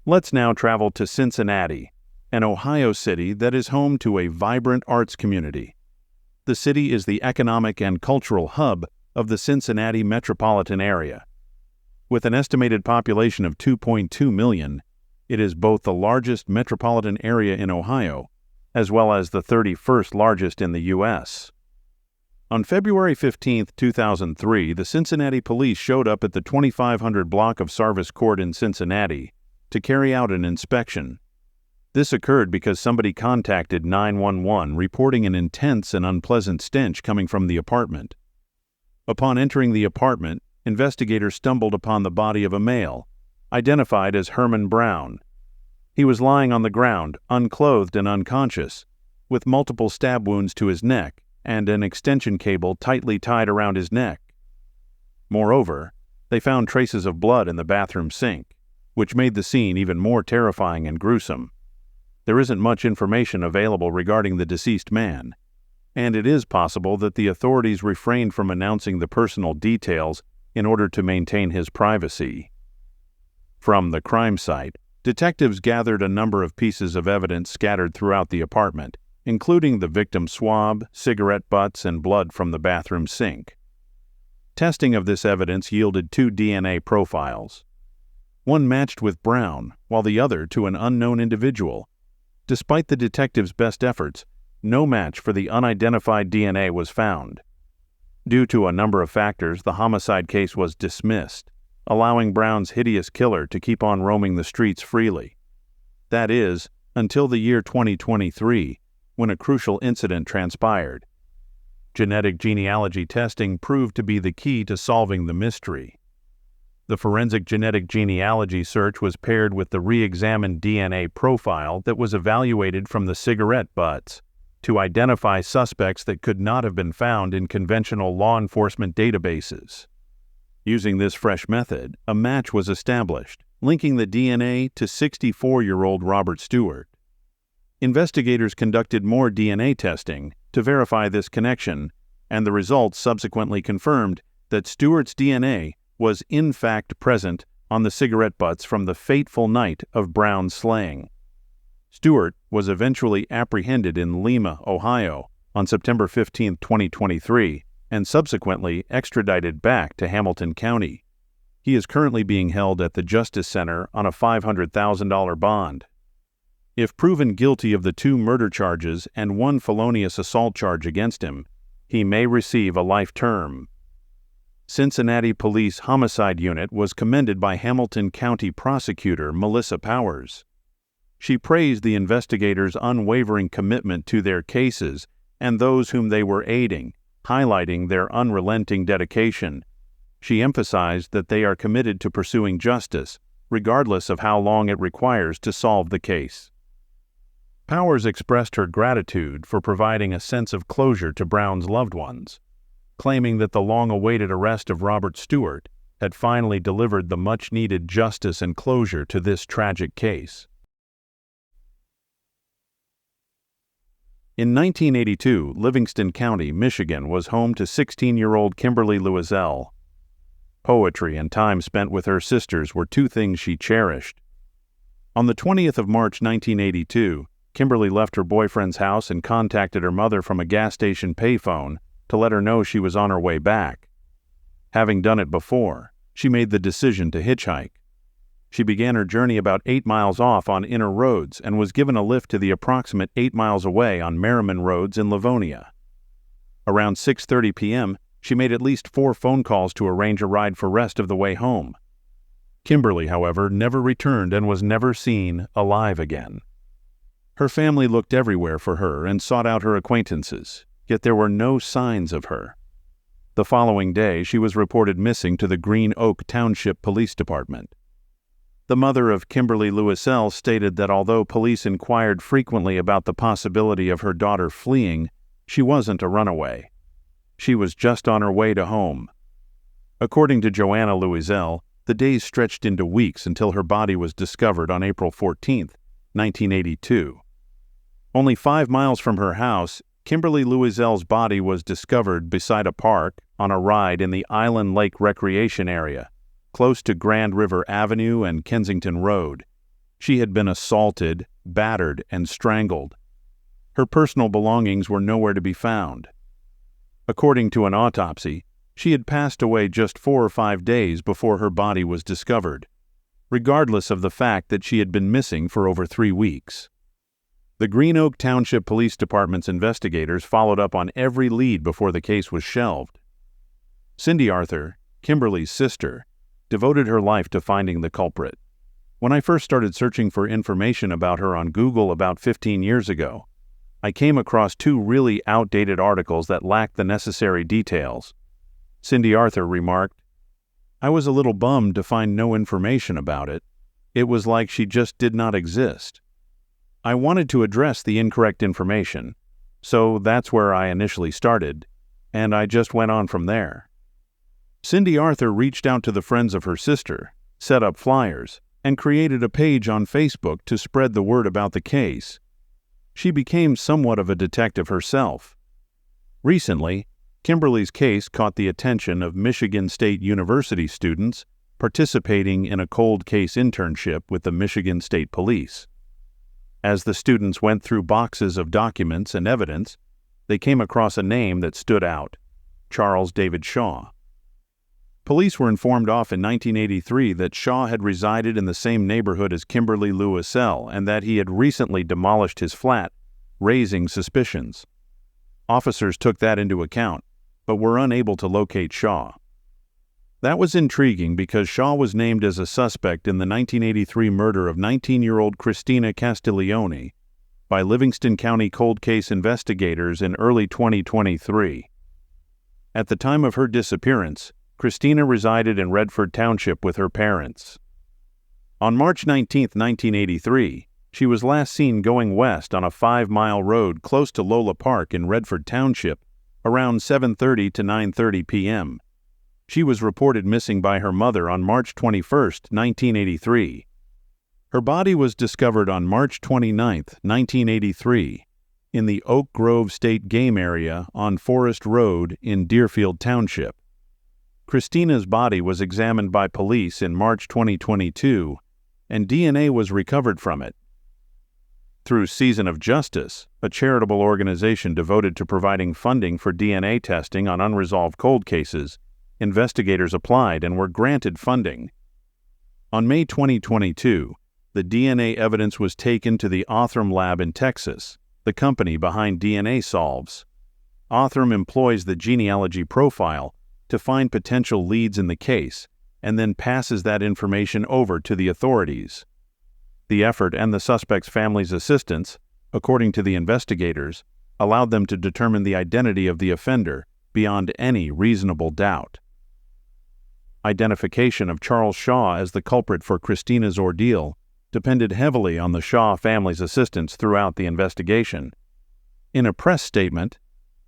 Let's now travel to Cincinnati, an Ohio city that is home to a vibrant arts community. The city is the economic and cultural hub of the Cincinnati metropolitan area. With an estimated population of 2.2 million, it is both the largest metropolitan area in Ohio, as well as the 31st largest in the U.S. On February 15, 2003, the Cincinnati police showed up at the 2500 block of Sarvis Court in Cincinnati to carry out an inspection. This occurred because somebody contacted 911 reporting an intense and unpleasant stench coming from the apartment. Upon entering the apartment, investigators stumbled upon the body of a male, identified as Herman Brown. He was lying on the ground, unclothed and unconscious, with multiple stab wounds to his neck and an extension cable tightly tied around his neck. Moreover, they found traces of blood in the bathroom sink, which made the scene even more terrifying and gruesome. There isn't much information available regarding the deceased man, and it is possible that the authorities refrained from announcing the personal details in order to maintain his privacy. From the crime site, detectives gathered a number of pieces of evidence scattered throughout the apartment, including the victim's swab, cigarette butts, and blood from the bathroom sink. Testing of this evidence yielded 2 DNA profiles. One matched with Brown, while the other to an unknown individual. Despite the detectives' best efforts, no match for the unidentified DNA was found. Due to a number of factors, the homicide case was dismissed, allowing Brown's hideous killer to keep on roaming the streets freely. That is, until the year 2023, when a crucial incident transpired. Genetic genealogy testing proved to be the key to solving the mystery. The forensic genetic genealogy search was paired with the re-examined DNA profile that was evaluated from the cigarette butts to identify suspects that could not have been found in conventional law enforcement databases. Using this fresh method, a match was established, linking the DNA to 64-year-old Robert Stewart. Investigators conducted more DNA testing to verify this connection, and the results subsequently confirmed that Stewart's DNA was in fact present on the cigarette butts from the fateful night of Brown's slaying. Stewart was eventually apprehended in Lima, Ohio, on September 15, 2023, and subsequently extradited back to Hamilton County. He is currently being held at the Justice Center on a $500,000 bond. If proven guilty of the 2 murder charges and 1 felonious assault charge against him, he may receive a life term. Cincinnati Police Homicide Unit was commended by Hamilton County Prosecutor Melissa Powers. She praised the investigators' unwavering commitment to their cases and those whom they were aiding, highlighting their unrelenting dedication. She emphasized that they are committed to pursuing justice, regardless of how long it requires to solve the case. Powers expressed her gratitude for providing a sense of closure to Brown's loved ones, claiming that the long-awaited arrest of Robert Stewart had finally delivered the much-needed justice and closure to this tragic case. In 1982, Livingston County, Michigan was home to 16-year-old Kimberly Louiselle. Poetry and time spent with her sisters were 2 things she cherished. On the 20th of March 1982, Kimberly left her boyfriend's house and contacted her mother from a gas station payphone to let her know she was on her way back. Having done it before, she made the decision to hitchhike. She began her journey about 8 miles off on inner roads and was given a lift to the approximate 8 miles away on Merriman Roads in Livonia. Around 6:30 p.m., she made at least 4 phone calls to arrange a ride for rest of the way home. Kimberly, however, never returned and was never seen alive again. Her family looked everywhere for her and sought out her acquaintances, yet there were no signs of her. The following day, she was reported missing to the Green Oak Township Police Department. The mother of Kimberly Louiselle stated that although police inquired frequently about the possibility of her daughter fleeing, she wasn't a runaway. She was just on her way to home. According to Joanna Louiselle, the days stretched into weeks until her body was discovered on April 14, 1982. Only 5 miles from her house, Kimberly Louiselle's body was discovered beside a park on a ride in the Island Lake Recreation Area, close to Grand River Avenue and Kensington Road. She had been assaulted, battered, and strangled. Her personal belongings were nowhere to be found. According to an autopsy, she had passed away just 4 or 5 days before her body was discovered, regardless of the fact that she had been missing for over 3 weeks. The Green Oak Township Police Department's investigators followed up on every lead before the case was shelved. Cindy Arthur, Kimberly's sister, devoted her life to finding the culprit. When I first started searching for information about her on Google about 15 years ago, I came across 2 really outdated articles that lacked the necessary details. Cindy Arthur remarked, "I was a little bummed to find no information about it. It was like she just did not exist. I wanted to address the incorrect information, so that's where I initially started, and I just went on from there." Cindy Arthur reached out to the friends of her sister, set up flyers, and created a page on Facebook to spread the word about the case. She became somewhat of a detective herself. Recently, Kimberly's case caught the attention of Michigan State University students participating in a cold case internship with the Michigan State Police. As the students went through boxes of documents and evidence, they came across a name that stood out: Charles David Shaw. Police were informed off in 1983 that Shaw had resided in the same neighborhood as Kimberly Louiselle and that he had recently demolished his flat, raising suspicions. Officers took that into account, but were unable to locate Shaw. That was intriguing because Shaw was named as a suspect in the 1983 murder of 19-year-old Christina Castiglione by Livingston County cold case investigators in early 2023. At the time of her disappearance, Christina resided in Redford Township with her parents. On March 19, 1983, she was last seen going west on a 5-mile road close to Lola Park in Redford Township around 7:30 to 9:30 p.m. She was reported missing by her mother on March 21, 1983. Her body was discovered on March 29, 1983, in the Oak Grove State Game Area on Forest Road in Deerfield Township. Christina's body was examined by police in March 2022, and DNA was recovered from it. Through Season of Justice, a charitable organization devoted to providing funding for DNA testing on unresolved cold cases, investigators applied and were granted funding. On May 2022, the DNA evidence was taken to the Othram Lab in Texas, the company behind DNA Solves. Othram employs the genealogy profile to find potential leads in the case and then passes that information over to the authorities. The effort and the suspect's family's assistance, according to the investigators, allowed them to determine the identity of the offender beyond any reasonable doubt. Identification of Charles Shaw as the culprit for Christina's ordeal depended heavily on the Shaw family's assistance throughout the investigation. In a press statement,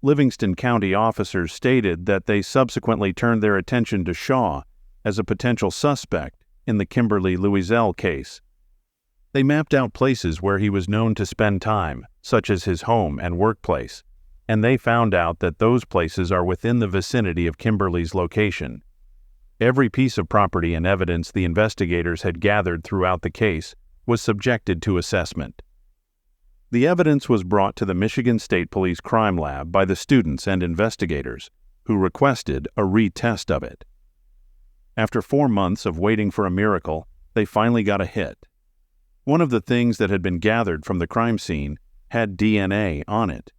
Livingston County officers stated that they subsequently turned their attention to Shaw as a potential suspect in the Kimberly Louiselle case. They mapped out places where he was known to spend time, such as his home and workplace, and they found out that those places are within the vicinity of Kimberly's location. Every piece of property and evidence the investigators had gathered throughout the case was subjected to assessment. The evidence was brought to the Michigan State Police Crime Lab by the students and investigators, who requested a retest of it. After 4 months of waiting for a miracle, they finally got a hit. One of the things that had been gathered from the crime scene had DNA on it.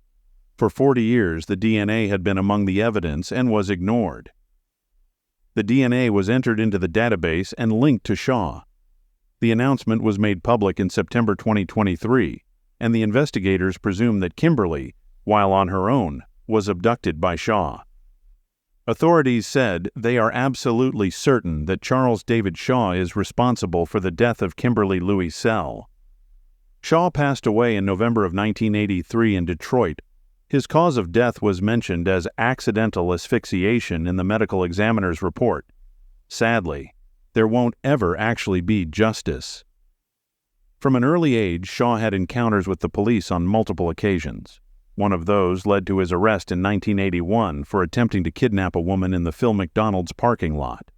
For 40 years, the DNA had been among the evidence and was ignored. The DNA was entered into the database and linked to Shaw. The announcement was made public in September 2023, and the investigators presumed that Kimberly, while on her own, was abducted by Shaw. Authorities said they are absolutely certain that Charles David Shaw is responsible for the death of Kimberly Louiselle. Shaw passed away in November of 1983 in Detroit. His cause of death was mentioned as accidental asphyxiation in the medical examiner's report. Sadly, there won't ever actually be justice. From an early age, Shaw had encounters with the police on multiple occasions. One of those led to his arrest in 1981 for attempting to kidnap a woman in the Phil McDonald's parking lot.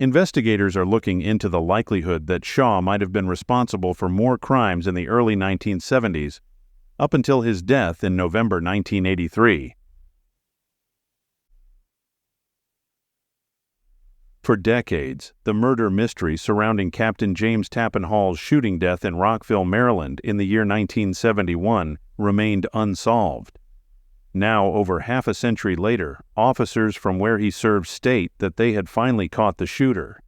Investigators are looking into the likelihood that Shaw might have been responsible for more crimes in the early 1970s, up until his death in November 1983. For decades, the murder mystery surrounding Captain James Tappen Hall's shooting death in Rockville, Maryland in the year 1971 remained unsolved. Now, over half a century later, officers from where he served state that they had finally caught the shooter.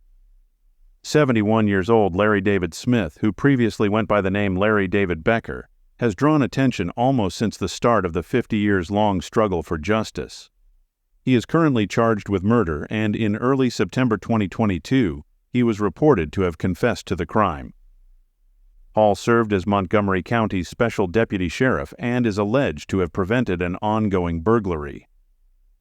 71 years old Larry David Smith, who previously went by the name Larry David Becker, has drawn attention almost since the start of the 50-years-long struggle for justice. He is currently charged with murder, and in early September 2022, he was reported to have confessed to the crime. Hall served as Montgomery County's special deputy sheriff and is alleged to have prevented an ongoing burglary.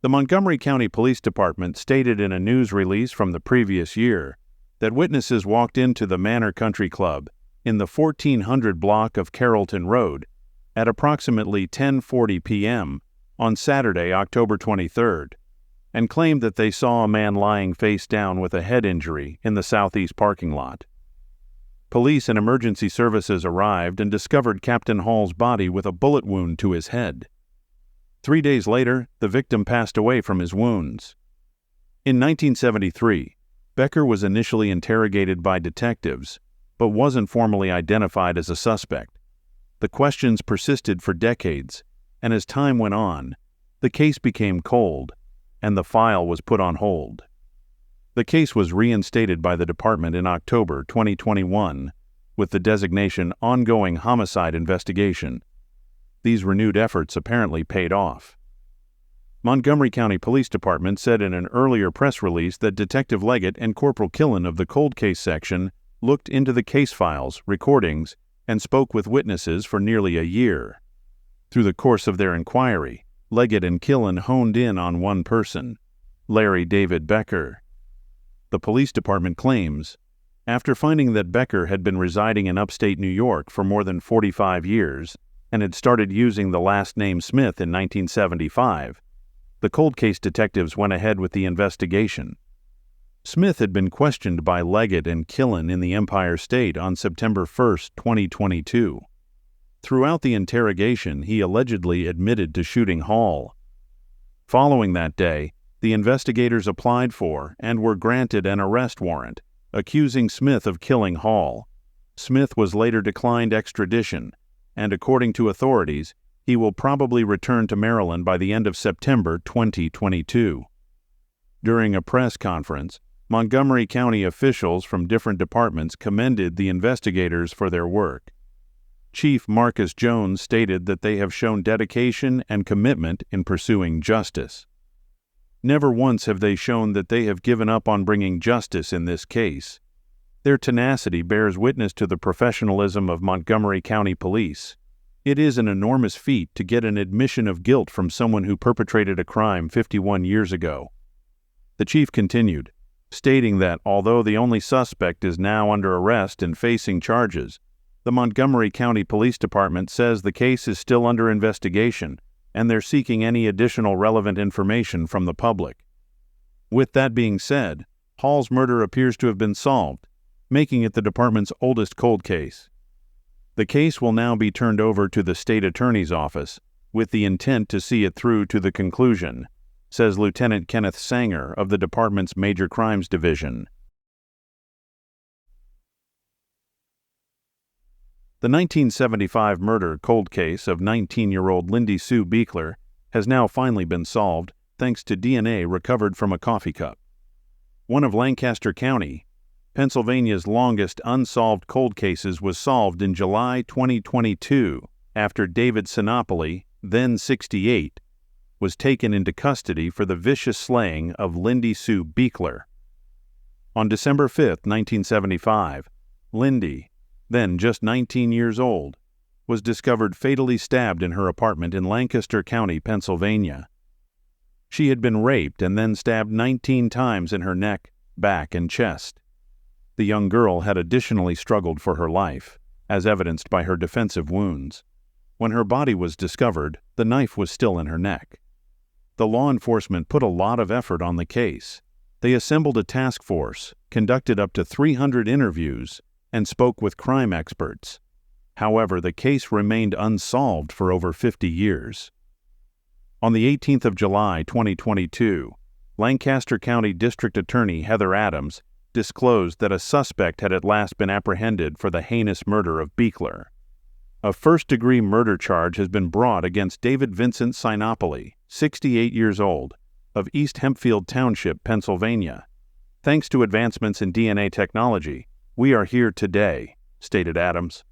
The Montgomery County Police Department stated in a news release from the previous year that witnesses walked into the Manor Country Club in the 1400 block of Carrollton Road at approximately 10:40 p.m. on Saturday, October 23rd, and claimed that they saw a man lying face down with a head injury in the southeast parking lot. Police and emergency services arrived and discovered Captain Hall's body with a bullet wound to his head. 3 days later, the victim passed away from his wounds. In 1973, Becker was initially interrogated by detectives, but wasn't formally identified as a suspect. The questions persisted for decades, and as time went on, the case became cold, and the file was put on hold. The case was reinstated by the department in October 2021 with the designation Ongoing Homicide Investigation. These renewed efforts apparently paid off. Montgomery County Police Department said in an earlier press release that Detective Leggett and Corporal Killen of the Cold Case Section looked into the case files, recordings, and spoke with witnesses for nearly a year. Through the course of their inquiry, Leggett and Killen honed in on one person, Larry David Becker. The police department claims, after finding that Becker had been residing in upstate New York for more than 45 years and had started using the last name Smith in 1975, the cold case detectives went ahead with the investigation. Smith had been questioned by Leggett and Killen in the Empire State on September 1, 2022. Throughout the interrogation, he allegedly admitted to shooting Hall. Following that day, the investigators applied for and were granted an arrest warrant, accusing Smith of killing Hall. Smith was later declined extradition, and according to authorities, he will probably return to Maryland by the end of September 2022. During a press conference, Montgomery County officials from different departments commended the investigators for their work. Chief Marcus Jones stated that they have shown dedication and commitment in pursuing justice. Never once have they shown that they have given up on bringing justice in this case. Their tenacity bears witness to the professionalism of Montgomery County Police. It is an enormous feat to get an admission of guilt from someone who perpetrated a crime 51 years ago. The chief continued, stating that although the only suspect is now under arrest and facing charges, the Montgomery County Police Department says the case is still under investigation, and they're seeking any additional relevant information from the public. With that being said, Hall's murder appears to have been solved, making it the department's oldest cold case. The case will now be turned over to the state attorney's office, with the intent to see it through to the conclusion, says Lieutenant Kenneth Sanger of the department's Major Crimes Division. The 1975 murder cold case of 19-year-old Lindy Sue Biechler has now finally been solved thanks to DNA recovered from a coffee cup. One of Lancaster County, Pennsylvania's longest unsolved cold cases, was solved in July 2022 after David Sinopoli, then 68, was taken into custody for the vicious slaying of Lindy Sue Biechler. On December 5, 1975, Lindy, then just 19 years old, was discovered fatally stabbed in her apartment in Lancaster County, Pennsylvania. She had been raped and then stabbed 19 times in her neck, back, and chest. The young girl had additionally struggled for her life, as evidenced by her defensive wounds. When her body was discovered, the knife was still in her neck. The law enforcement put a lot of effort on the case. They assembled a task force, conducted up to 300 interviews, and spoke with crime experts. However, the case remained unsolved for over 50 years. On the 18th of July, 2022, Lancaster County District Attorney Heather Adams disclosed that a suspect had at last been apprehended for the heinous murder of Biechler. A first-degree murder charge has been brought against David Vincent Sinopoli, 68 years old, of East Hempfield Township, Pennsylvania. "Thanks to advancements in DNA technology, we are here today," stated Adams.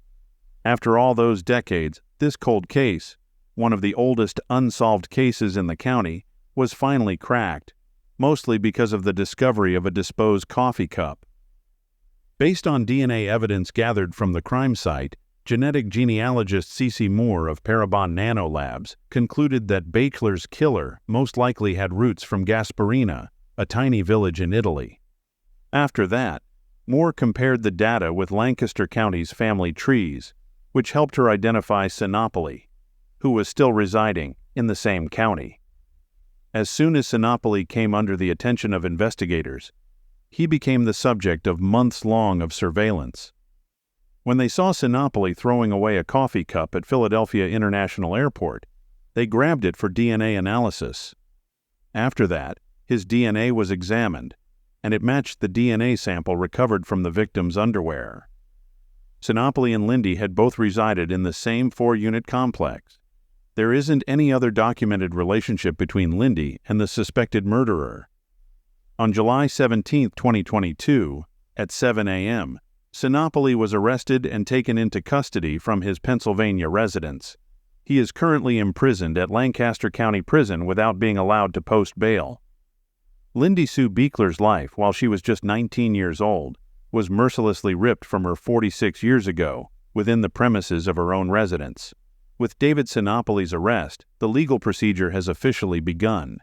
After all those decades, this cold case, one of the oldest unsolved cases in the county, was finally cracked, mostly because of the discovery of a disposed coffee cup. Based on DNA evidence gathered from the crime site, genetic genealogist C.C. Moore of Parabon Nanolabs concluded that Biechler's killer most likely had roots from Gasparina, a tiny village in Italy. After that, Moore compared the data with Lancaster County's family trees, which helped her identify Sinopoli, who was still residing in the same county. As soon as Sinopoli came under the attention of investigators, he became the subject of months-long of surveillance. When they saw Sinopoli throwing away a coffee cup at Philadelphia International Airport, they grabbed it for DNA analysis. After that, his DNA was examined, and it matched the DNA sample recovered from the victim's underwear. Sinopoli and Lindy had both resided in the same 4-unit complex. There isn't any other documented relationship between Lindy and the suspected murderer. On July 17, 2022, at 7 a.m., Sinopoli was arrested and taken into custody from his Pennsylvania residence. He is currently imprisoned at Lancaster County Prison without being allowed to post bail. Lindy Sue Biechler's life, while she was just 19 years old, was mercilessly ripped from her 46 years ago within the premises of her own residence. With David Sinopoli's arrest, the legal procedure has officially begun.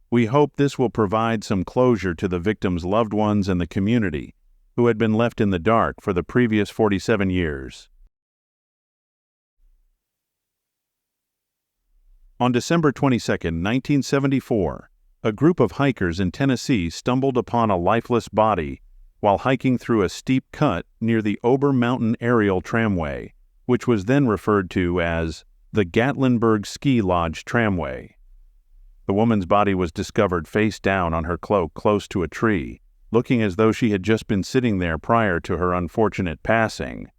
We hope this will provide some closure to the victim's loved ones and the community, who had been left in the dark for the previous 47 years. On December 22, 1974, a group of hikers in Tennessee stumbled upon a lifeless body while hiking through a steep cut near the Ober Mountain Aerial Tramway, which was then referred to as the Gatlinburg Ski Lodge Tramway. The woman's body was discovered face down on her cloak close to a tree, looking as though she had just been sitting there prior to her unfortunate passing.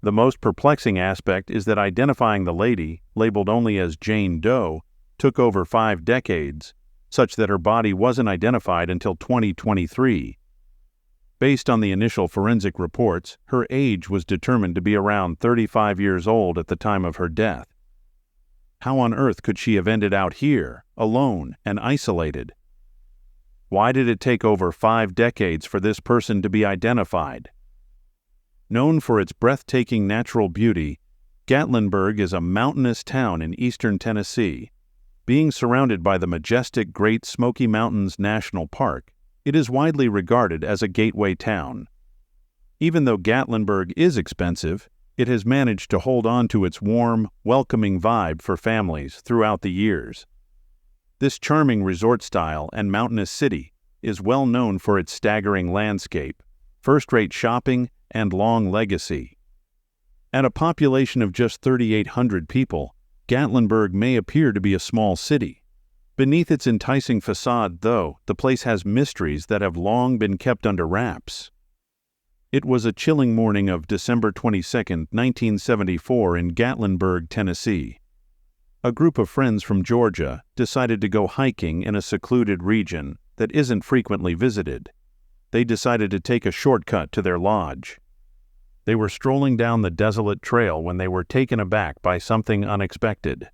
The most perplexing aspect is that identifying the lady, labeled only as Jane Doe, took over 5 decades, such that her body wasn't identified until 2023. Based on the initial forensic reports, her age was determined to be around 35 years old at the time of her death. How on earth could she have ended out here, alone and isolated? Why did it take over 5 decades for this person to be identified? Known for its breathtaking natural beauty, Gatlinburg is a mountainous town in eastern Tennessee. Being surrounded by the majestic Great Smoky Mountains National Park, it is widely regarded as a gateway town. Even though Gatlinburg is expensive, it has managed to hold on to its warm, welcoming vibe for families throughout the years. This charming resort style and mountainous city is well known for its staggering landscape, first-rate shopping, and long legacy. At a population of just 3,800 people, Gatlinburg may appear to be a small city. Beneath its enticing facade, though, the place has mysteries that have long been kept under wraps. It was a chilling morning of December 22, 1974 in Gatlinburg, Tennessee. A group of friends from Georgia decided to go hiking in a secluded region that isn't frequently visited. They decided to take a shortcut to their lodge. They were strolling down the desolate trail when they were taken aback by something unexpected.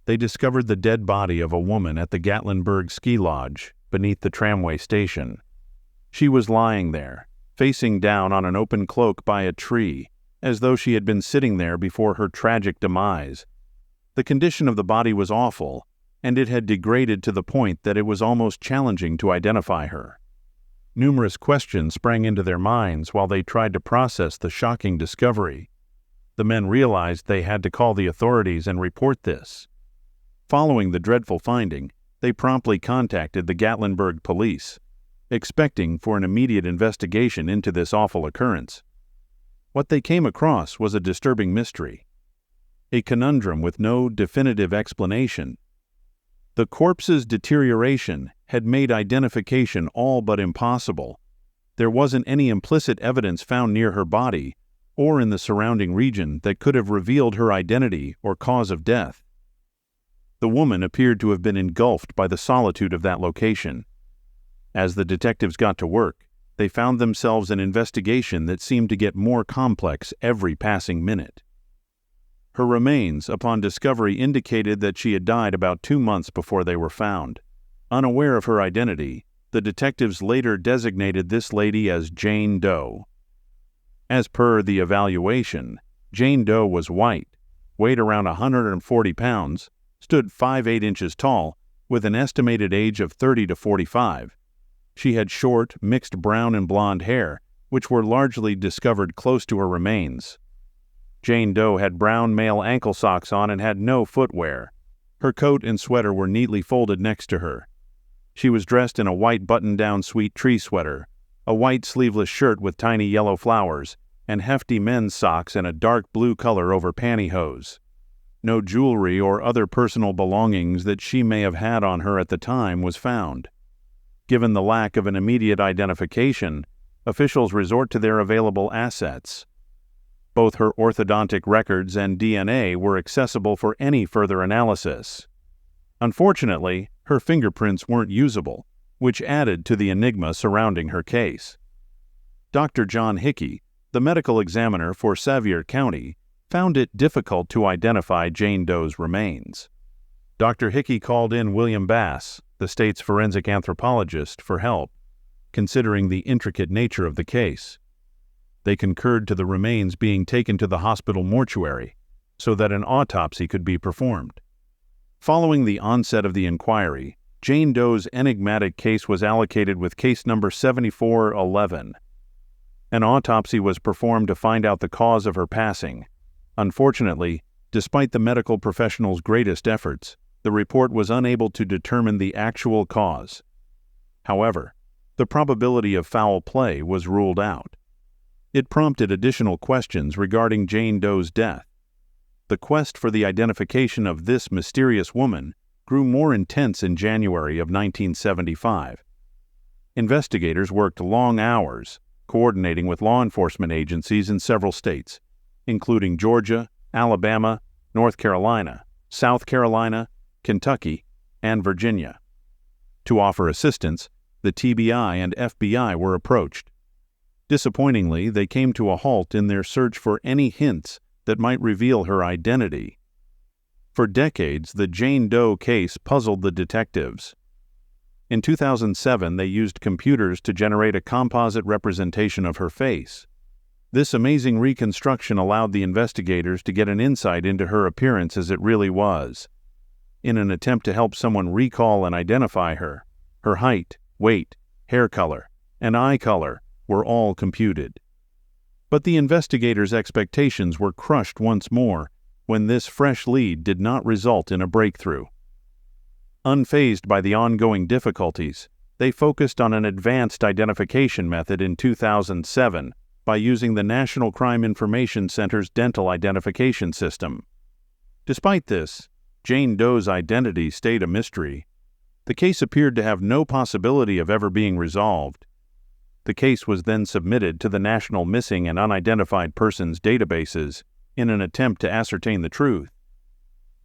They discovered the dead body of a woman at the Gatlinburg Ski Lodge beneath the tramway station. She was lying there, facing down on an open cloak by a tree, as though she had been sitting there before her tragic demise. The condition of the body was awful, and it had degraded to the point that it was almost challenging to identify her. Numerous questions sprang into their minds while they tried to process the shocking discovery. The men realized they had to call the authorities and report this. Following the dreadful finding, they promptly contacted the Gatlinburg police. expecting for an immediate investigation into this awful occurrence. What they came across was a disturbing mystery, a conundrum with no definitive explanation. The corpse's deterioration had made identification all but impossible. There wasn't any implicit evidence found near her body or in the surrounding region that could have revealed her identity or cause of death. The woman appeared to have been engulfed by the solitude of that location. As the detectives got to work, they found themselves an investigation that seemed to get more complex every passing minute. Her remains, upon discovery, indicated that she had died about 2 months before they were found. Unaware of her identity, the detectives later designated this lady as Jane Doe. As per the evaluation, Jane Doe was white, weighed around 140 pounds, stood 5'8" inches tall, with an estimated age of 30 to 45. She had short, mixed brown and blonde hair, which were largely discovered close to her remains. Jane Doe had brown male ankle socks on and had no footwear. Her coat and sweater were neatly folded next to her. She was dressed in a white button-down sweet tree sweater, a white sleeveless shirt with tiny yellow flowers, and hefty men's socks and a dark blue color over pantyhose. No jewelry or other personal belongings that she may have had on her at the time was found. Given the lack of an immediate identification, officials resort to their available assets. Both her orthodontic records and DNA were accessible for any further analysis. Unfortunately, her fingerprints weren't usable, which added to the enigma surrounding her case. Dr. John Hickey, the medical examiner for Sevier County, found it difficult to identify Jane Doe's remains. Dr. Hickey called in William Bass, the state's forensic anthropologist, for help, considering the intricate nature of the case. They concurred to the remains being taken to the hospital mortuary so that an autopsy could be performed. Following the onset of the inquiry, Jane Doe's enigmatic case was allocated with case number 7411. An autopsy was performed to find out the cause of her passing. Unfortunately, despite the medical professional's greatest efforts, the report was unable to determine the actual cause. However, the probability of foul play was ruled out. It prompted additional questions regarding Jane Doe's death. The quest for the identification of this mysterious woman grew more intense in January of 1975. Investigators worked long hours, coordinating with law enforcement agencies in several states, including Georgia, Alabama, North Carolina, South Carolina, Kentucky, and Virginia. To offer assistance, the TBI and FBI were approached. Disappointingly, they came to a halt in their search for any hints that might reveal her identity. For decades, the Jane Doe case puzzled the detectives. In 2007, they used computers to generate a composite representation of her face. This amazing reconstruction allowed the investigators to get an insight into her appearance as it really was. In an attempt to help someone recall and identify her, her height, weight, hair color, and eye color were all computed. But the investigators' expectations were crushed once more when this fresh lead did not result in a breakthrough. Unfazed by the ongoing difficulties, they focused on an advanced identification method in 2007 by using the National Crime Information Center's dental identification system. Despite this, Jane Doe's identity stayed a mystery. The case appeared to have no possibility of ever being resolved. The case was then submitted to the National Missing and Unidentified Persons databases in an attempt to ascertain the truth.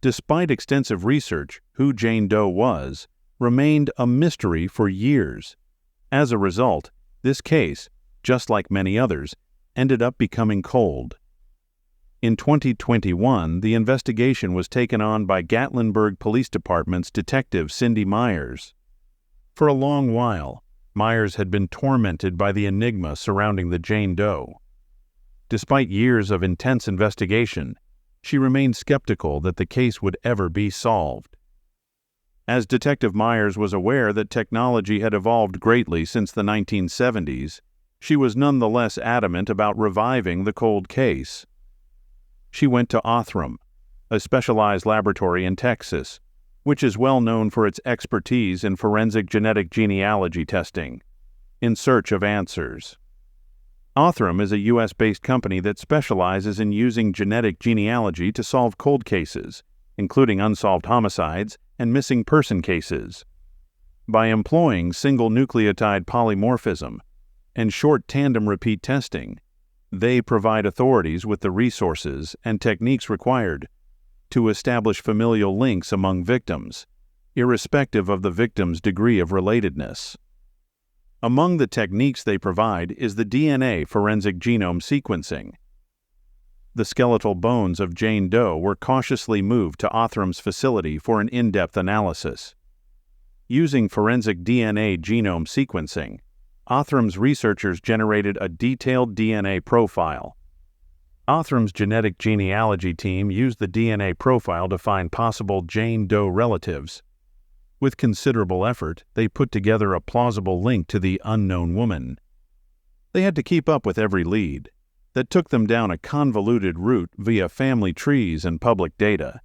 Despite extensive research, who Jane Doe was remained a mystery for years. As a result, this case, just like many others, ended up becoming cold. In 2021, the investigation was taken on by Gatlinburg Police Department's Detective Cindy Myers. For a long while, Myers had been tormented by the enigma surrounding the Jane Doe. Despite years of intense investigation, she remained skeptical that the case would ever be solved. As Detective Myers was aware that technology had evolved greatly since the 1970s, she was nonetheless adamant about reviving the cold case. She went to Othram, a specialized laboratory in Texas, which is well known for its expertise in forensic genetic genealogy testing. in search of answers. Othram is a U.S.-based company that specializes in using genetic genealogy to solve cold cases, including unsolved homicides and missing person cases. By employing single nucleotide polymorphism and short tandem repeat testing, they provide authorities with the resources and techniques required to establish familial links among victims, irrespective of the victim's degree of relatedness. Among the techniques they provide is the DNA forensic genome sequencing. The skeletal bones of Jane Doe were cautiously moved to Othram's facility for an in-depth analysis. Using forensic DNA genome sequencing, Othram's researchers generated a detailed DNA profile. Othram's genetic genealogy team used the DNA profile to find possible Jane Doe relatives. With considerable effort, they put together a plausible link to the unknown woman. They had to keep up with every lead. That took them down a convoluted route via family trees and public data.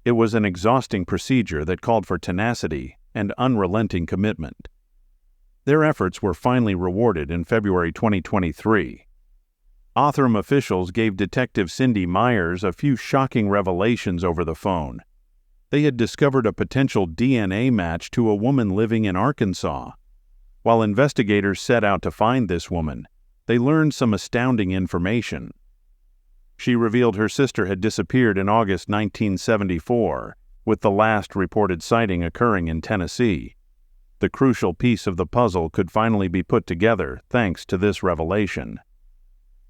It was an exhausting procedure that called for tenacity and unrelenting commitment. Their efforts were finally rewarded in February 2023. Othram officials gave Detective Cindy Myers a few shocking revelations over the phone. They had discovered a potential DNA match to a woman living in Arkansas. While investigators set out to find this woman, they learned some astounding information. She revealed her sister had disappeared in August 1974, with the last reported sighting occurring in Tennessee. The crucial piece of the puzzle could finally be put together thanks to this revelation.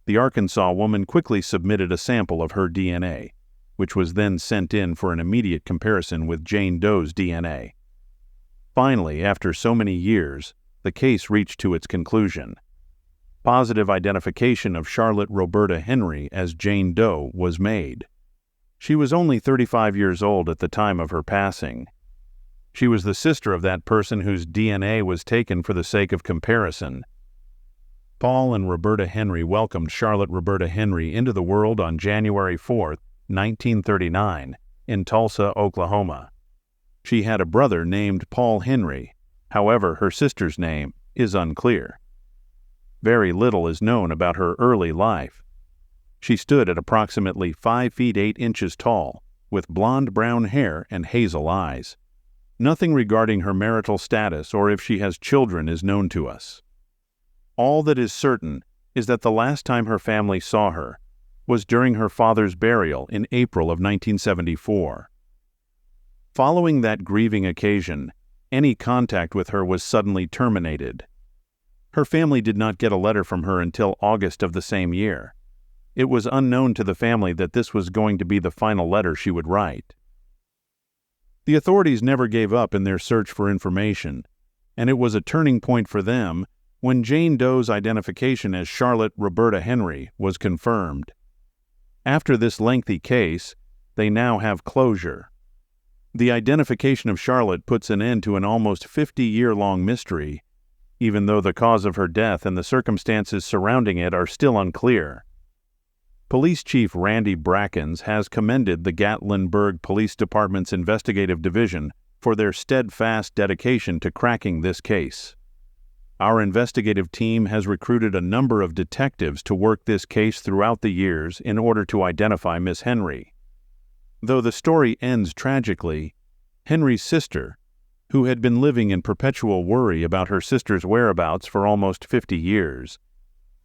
The Arkansas woman quickly submitted a sample of her DNA, which was then sent in for an immediate comparison with Jane Doe's DNA. Finally, after so many years, the case reached to its conclusion. Positive identification of Charlotte Roberta Henry as Jane Doe was made. She was only 35 years old at the time of her passing. She was the sister of that person whose DNA was taken for the sake of comparison. Paul and Roberta Henry welcomed Charlotte Roberta Henry into the world on January 4, 1939, in Tulsa, Oklahoma. She had a brother named Paul Henry. However, her sister's name is unclear. Very little is known about her early life. She stood at approximately 5 feet 8 inches tall, with blonde brown hair and hazel eyes. Nothing regarding her marital status or if she has children is known to us. All that is certain is that the last time her family saw her was during her father's burial in April of 1974. Following that grieving occasion, any contact with her was suddenly terminated. Her family did not get a letter from her until August of the same year. It was unknown to the family that this was going to be the final letter she would write. The authorities never gave up in their search for information, and it was a turning point for them when Jane Doe's identification as Charlotte Roberta Henry was confirmed. After this lengthy case, they now have closure. The identification of Charlotte puts an end to an almost 50-year-long mystery, even though the cause of her death and the circumstances surrounding it are still unclear. Police Chief Randy Brackens has commended the Gatlinburg Police Department's investigative division for their steadfast dedication to cracking this case. Our investigative team has recruited a number of detectives to work this case throughout the years in order to identify Miss Henry. Though the story ends tragically, Henry's sister, who had been living in perpetual worry about her sister's whereabouts for almost 50 years,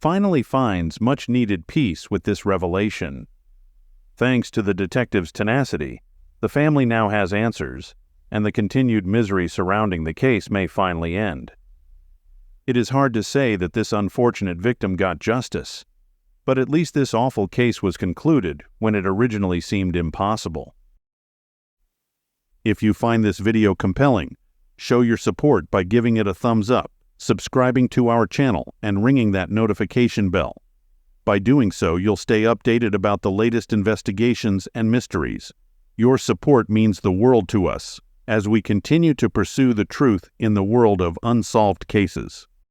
finally finds much-needed peace with this revelation. Thanks to the detective's tenacity, the family now has answers, and the continued misery surrounding the case may finally end. It is hard to say that this unfortunate victim got justice, but at least this awful case was concluded when it originally seemed impossible. If you find this video compelling, show your support by giving it a thumbs up, subscribing to our channel, and ringing that notification bell. By doing so, you'll stay updated about the latest investigations and mysteries. Your support means the world to us as we continue to pursue the truth in the world of unsolved cases.